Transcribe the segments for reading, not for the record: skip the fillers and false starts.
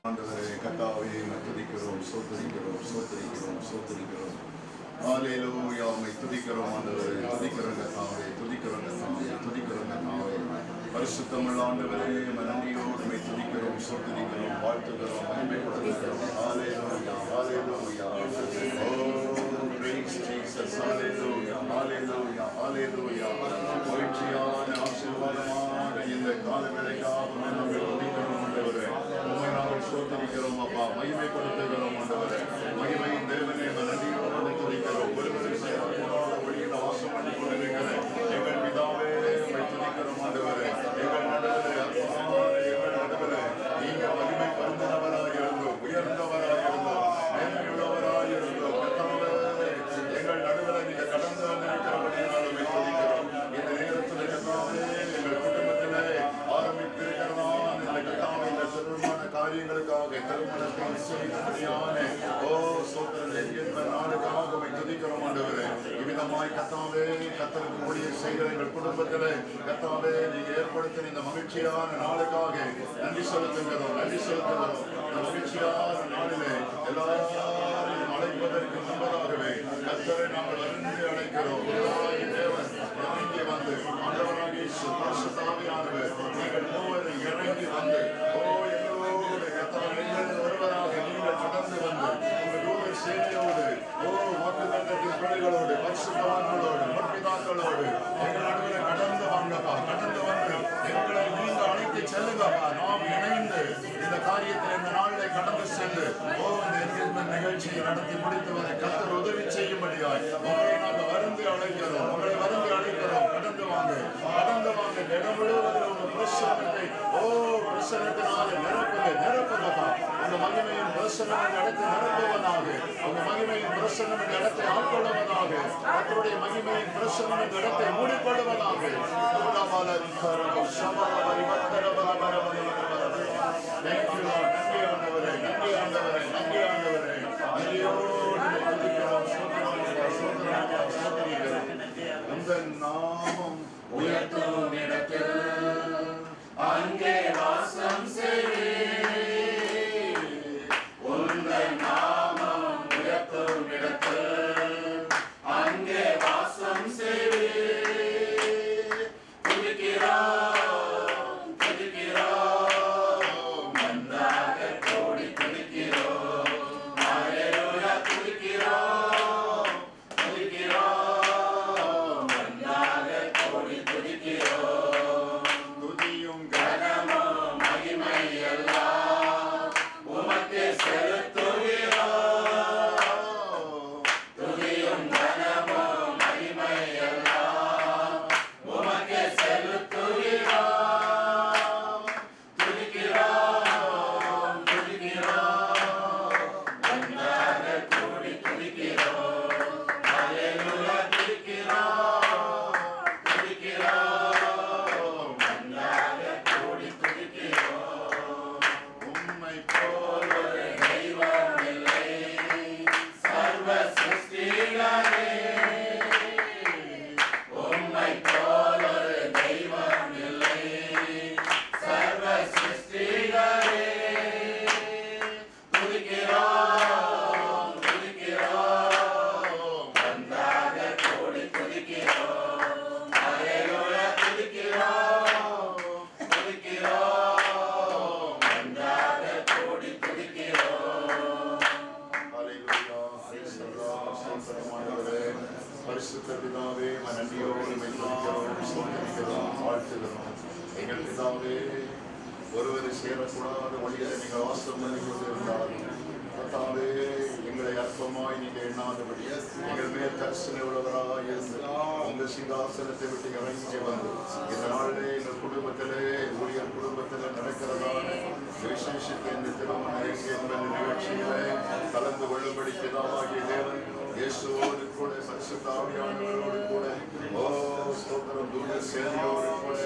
ஆண்டவரே கர்த்தாவே துதிக்கிறோம், சோதரிக்கிறோம், சோதரிக்கிறோம், சோதரிக்கிறோம். ஹல்லேலூயா, உம்மை துதிக்கிறோம் ஆண்டவரே, துதிக்கிறோம் கர்த்தாவே, துதிக்கிறோம் கர்த்தாவே, துதிக்கிறோம் கர்த்தாவே. பரிசுத்தமுள்ள ஆண்டவரே, நன்றியோடு உம்மை துதிக்கிறோம், சோதரிக்கிறோம், வாழ்த்துகிறோம், மகிமைப்படுத்துகிறோம். ஹல்லேலூயா, ஹல்லேலூயா. ஓ praise Jesus, hallelujah, hallelujah, hallelujah. மகிழ்ச்சியான ஆசீர்வாதமான இந்த காலவேளைக்காக நாங்கள் துதிக்கிறோம் ஆண்டவரே. உம்மை நாங்கள் சோதரிக்கிறோம் அப்பா, மகிமைப்படுத்துகிறோம் ஆண்டவரே. மகிமையின் தேவனே, நன்றியோடு துதிக்கிறோம். ஒருவரை சேரக்கூடாத வழியில் வாசம் பண்ணி கொண்டிருக்கிற எங்கள் பிதாவே, உம்மை துதிக்கிறோம் ஆண்டவரே. எங்கள் நடுவரே, அற்புதமான எங்கள் நடுவரே, நீங்க மகிமை பருந்தவராய் இருந்தோம், உயர்ந்தவராய் இருந்தோம், மேன்மையுள்ளவராய் இருந்தோம். எங்கள் நடுவரை நீங்க கடந்து வந்திருக்கிறபடியால் உம்மை துதிக்கிறோம். இந்த நேரத்தில் கர்த்தாவே, எங்கள் குடும்பத்திலே ஆரம்பித்திருக்கிறதான இந்த கர்த்தாவே, இந்த திருமண காரியங்களுக்காக திருமணத்தை நிச்சயிக்கும்படியான சோதரன் என்ற நாளுக்காக உம்மை துதிக்கிறோம் ஆண்டவரே. இவ்விதமாய் கர்த்தாவே, கர்த்தருக்கு ஊழியம் செய்கிற எங்கள் குடும்பத்திலே கர்த்தாவே, நீங்க ஏற்படுத்தின இந்த மகிழ்ச்சியான நாளுக்காக நன்றி செலுத்துகிறோம், நன்றி செலுத்துகிறோம். இந்த மகிழ்ச்சியான நாளிலே எல்லாரையும் அழைப்பதற்கு முன்பதாகவே கர்த்தரை நாங்கள் அறிந்து அழைக்கிறோம். தேவன் இறங்கி வந்து ஆண்டவராகிய இயேசு பரிசுத்தாவியானவர் நீங்கள் மூவரும் இறங்கி வந்து எங்களோடு கர்த்தாவே, எங்கள் ஒருவராக நீங்கள் கடந்து வந்து உங்கள் தூதர் சேனையோடு வாக்குத்தத்தத்தின் பிள்ளைகளோடு பரிசுத்தவான்களோடு முற்பிதாக்களோடு எங்கள் நடுவே கடந்து வாங்கப்பா, கடந்து வந்து எங்களை நீங்க அழைத்து செல்லுங்கப்பா. நாம் இணைந்து இந்த காரியத்தில் இந்த நாளிலே கடந்து சென்று இந்த என்கேஜ்மென்ட் நிகழ்ச்சியை நடத்தி முடித்து வர கர்த்தர் உதவி செய்யும்படியாய் உங்களை நாங்கள் வருந்து அழைக்கிறோம், உங்களை வருந்து அழைக்கிறோம். கடந்து வாங்க, கடந்து வாங்க. இடம் முழுவதும் உங்க பிரசன்னத்தை பிரசன்னத்தினால நிரப்புங்க, நிரப்புங்கப்பா. உங்க மகிமையின் பிரசன்னம் இடத்தை நிரப்புவதாக, உங்க மகிமையின் பிரசன்னம் இடத்தை ஆட்கொள்ளுவதாக, கர்த்தருடைய மகிமையின் பிரசன்னம் இடத்தை மூடிக்கொள்ளுவதாக. Thank you Lord. நன்றி ஆண்டவரே, நன்றி ஆண்டவரே, நன்றி ஆண்டவரே. நன்றியோடு துதிக்கிறோம், சோதரிக்கிறோம். உங்கள் நாமம் உயர்த்தும் இடத்தில் அங்கே வாசம் செய்வீர். உங்கள் நாமம் உயர்த்தும் இடத்தில் அங்கே வாசம் செய்வீர். துதிக்கிறோம், ஒருவரை சேரக்கூடாத வழிகளை நீங்கள் வாசம் பண்ணி கொண்டிருந்தாலும் கர்த்தாவே, எங்களை அற்பமாய் நீங்க எண்ணாதபடி எங்கள் மேல் கரிசனை உள்ளவராய் இருந்து உங்கள் சிங்காசனத்தை விட்டு இறங்கி வந்து இந்த நாளிலே எங்கள் குடும்பத்திலே, ஊழியர் குடும்பத்திலே நடக்கிறதான விசேஷத்தை இந்த திருமண நிகழ்ச்சியிலே கலந்து கொள்ளும்படி பிதாவாகிய தேவன் இயேசுவோடு கூட பரிசுத்த ஆவியானவரோடு கூட ஸ்தோத்திரம் தூதர் சேனையோடு கூட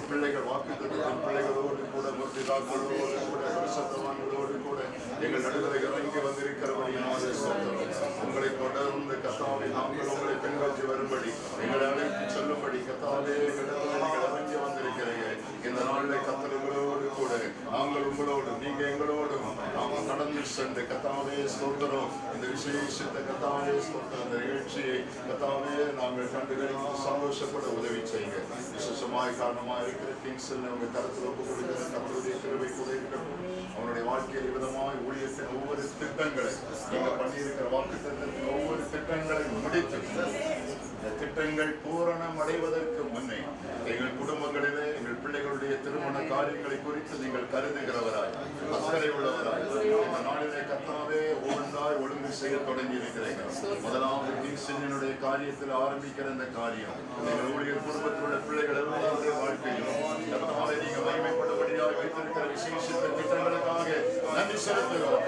பிள்ளைகள் வாக்குத்தத்தத்தின் பிள்ளைகளோடு கூட முற்பிதாக்களோடு கூட பரிசுத்தவான்களோடு கூட எங்கள் நடுவரை இறங்கி வந்திருக்கிறபடியால் ஸ்தோத்திரம். உங்களை தொடர்ந்து கர்த்தாவே நாங்கள் உங்களை பின்பற்றி வரும்படி எங்களை அழைத்து செல்லும்படி கர்த்தாவே எங்களிடத்தில் நீங்கள் இறங்கி வந்திருக்கிறீர்கள். இந்த நாளிலே கர்த்தர்களோடு கூட நாங்கள் உங்களோடு நீங்க எங்களோடு நாங்கள் கடந்து சென்று கத்தாவே ஸ்தோத்திரம் இந்த விசேஷத்தை கத்தாவே ஸ்தோத்திரம் இந்த நிகழ்ச்சியை கத்தாவே நாங்கள் கண்டுகளித்து சந்தோஷப்பட உதவி செய்யுங்க. விசேஷமாய் காரணமாக இருக்கிற கிங்ஸில் உங்க கருத்தில் ஒப்பு கொடுக்கிற கத்தருடைய கிருபை கூட இருக்கட்டும். அவனுடைய வாழ்க்கையில் விதமாய் ஊழியத்தின் ஒவ்வொரு திட்டங்களை நீங்க பண்ணியிருக்கிற வாக்குத்தத்தத்தின் ஒவ்வொரு திட்டங்களையும் முடித்து இந்த திட்டங்கள் பூரணம் அடைவதற்கு முன்னே எங்கள் குடும்பங்களிலே எங்கள் பிள்ளைகளுடைய திருமண காரியங்களை குறித்து நீங்கள் கருதுகிறவராய் அக்கறை உள்ளவராய் இந்த நாளிலே கர்த்தாவே ஒவ்வொன்றாய் ஒழுங்கு செய்ய தொடங்கி இருக்கிறீர்கள். முதலாவது கிங்ஸினுடைய காரியத்தில் ஆரம்பிக்கிற இந்த காரியம் எங்கள் ஊழியர் குடும்பத்தில் உள்ள பிள்ளைகள் எல்லாருடைய வாழ்க்கையிலும் கர்த்தாவே நீங்க மகிமைப்படும்படியாக வைத்திருக்கிற விசேஷ திட்டங்களுக்காக நன்றி செலுத்துகிறோம்.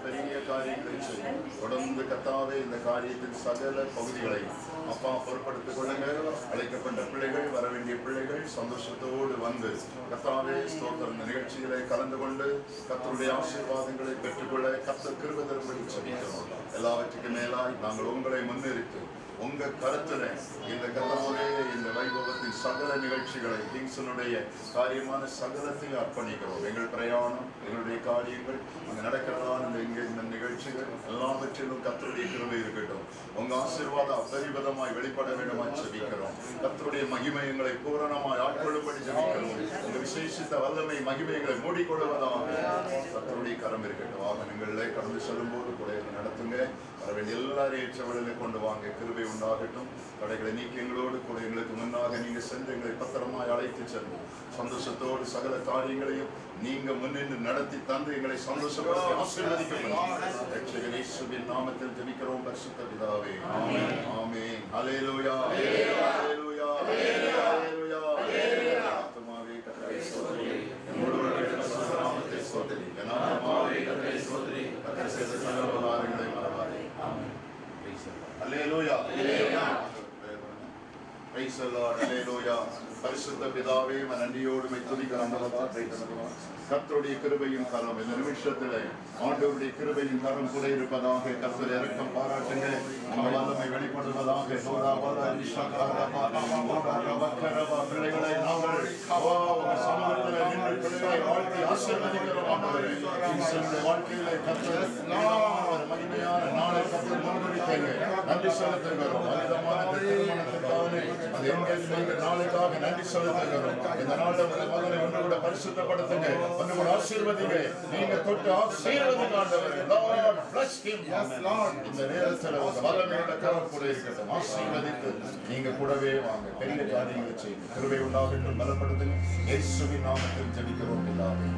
பெரிய காரியங்களை செய்யும் தொடர்ந்து கர்த்தாவே இந்த காரியத்தின் சகல பகுதிகளை அப்பா பொறுப்படுத்திக் கொள்ளுங்க. அழைக்கப்பட்ட பிள்ளைகள் வர வேண்டிய பிள்ளைகள் சந்தோஷத்தோடு வந்து கர்த்தாவே ஸ்தோத்திரம் இந்த நிகழ்ச்சிகளை கலந்து கொண்டு கர்த்தருடைய ஆசீர்வாதங்களை பெற்றுக்கொள்ள கர்த்தர் கிருபை தரும்படி ஜெபிக்கிறோம். எல்லாவற்றுக்கும் மேலாய் நாங்கள் உங்களை முன்னிறுத்தி உங்க கருத்துல இந்த கர்த்தாவே இந்த வைபவத்தின் சகல நிகழ்ச்சிகளை கிங்ஸனுடைய காரியமான சகலத்தையும் அர்ப்பணிக்கிறோம். எங்கள் பிரயாணம் எங்களுடைய காரியங்கள் அங்கே நடக்கிறதான இந்த நிகழ்ச்சிகள் எல்லாவற்றிலும் கர்த்தருடைய கிருபை இருக்கட்டும். உங்க ஆசீர்வாதம் அபரிவிதமாய் வெளிப்பட வேண்டுமாய் ஜெபிக்கிறோம். கர்த்தருடைய மகிமையங்களை பூரணமாய் ஆட்கொள்ளும்படி ஜெபிக்கிறோம். உங்க விசேஷித்த வல்லமை மகிமைகளை மூடிக்கொள்வதாக கர்த்தருடைய கரம் இருக்கட்டும். வாகனங்களிலே கடந்து செல்லும் போது கூட நடத்துங்க. வர வேண்டிய எல்லாரையும் ஏற்றவர்களை கொண்டு வாங்க. கிருபை உண்டாகட்டும். தடைகளை நீக்கி எங்களோடு கூட எங்களுக்கு முன்னாக நீங்க சென்று எங்களை பத்திரமாய் அழைத்து சென்று சந்தோஷத்தோடு சகல காரியங்களையும் நீங்க முன்னின்று நடத்தி தந்து எங்களை சந்தோஷப்படுத்தி ஆசீர்வதிக்கிறோம். நாமத்தில் ஜெபிக்கிறோம் பரிசுத்த பிதாவே. ஆமென் ஆமென். ஹல்லேலூயா ஹல்லேலூயா ஹல்லேலூயா. ஆத்துமாவே கர்த்தரை ஸ்தோத்திரி. நாமத்தை ஸ்தோத்திரி. ஆத்துமாவே கர்த்தரை ஸ்தோத்திரி. கர்த்தர் செய்த சகல உபகாரங்களை மறவாதே. ஆமென். ஹல்லேலூயா ஹல்லேலூயா. Praise the Lord. ஹல்லேலூயா. பரிசுத்த பிதாவே நன்றியோடு துதிக்கிறோம். கர்த்தருடைய கிருபையின் கரம் இந்த நிமிஷத்திலே ஆண்டவருடைய கிருபையின் கரம் கூட இருப்பதாக கர்த்தர் இரக்கம் பாராட்டுங்க. வல்லமை வெளிப்படுவதாக. பிள்ளைகளை நாங்கள் சமூகத்தில் நின்று பிள்ளைகளை வாழ்த்தி ஆசீர்வதிக்கிறோம். ஆண்டவரே வாழ்க்கையிலே கர்த்தர் மகிமையான நாளை கர்த்தர் முன்குறித்தீங்க. நன்றி செலுத்துகிறோம். அது எங்கள் நாளுக்காக நன்றி செலுத்துகிறோம். இந்த நாளில் உங்கள் மகனை ஒன்று கூட பரிசுத்தப்படுத்துங்க. ஒன்று கூட ஆசீர்வதிங்க. நீங்க தொட்டு ஆசீர்வதிங்க ஆண்டவரே. Lord bless him. Yes Lord. இந்த நேரத்தில் உங்க வல்லமையுள்ள கரம் கூட இருக்கட்டும். ஆசீர்வதித்து நீங்க கூடவே வாங்க. பெரிய காரியங்களை செய்யுங்க. கிருபை உண்டாகட்டும். பலப்படுத்துங்க. இயேசுவின் நாமத்தில் ஜெபிக்கிறோம் பிதாவே.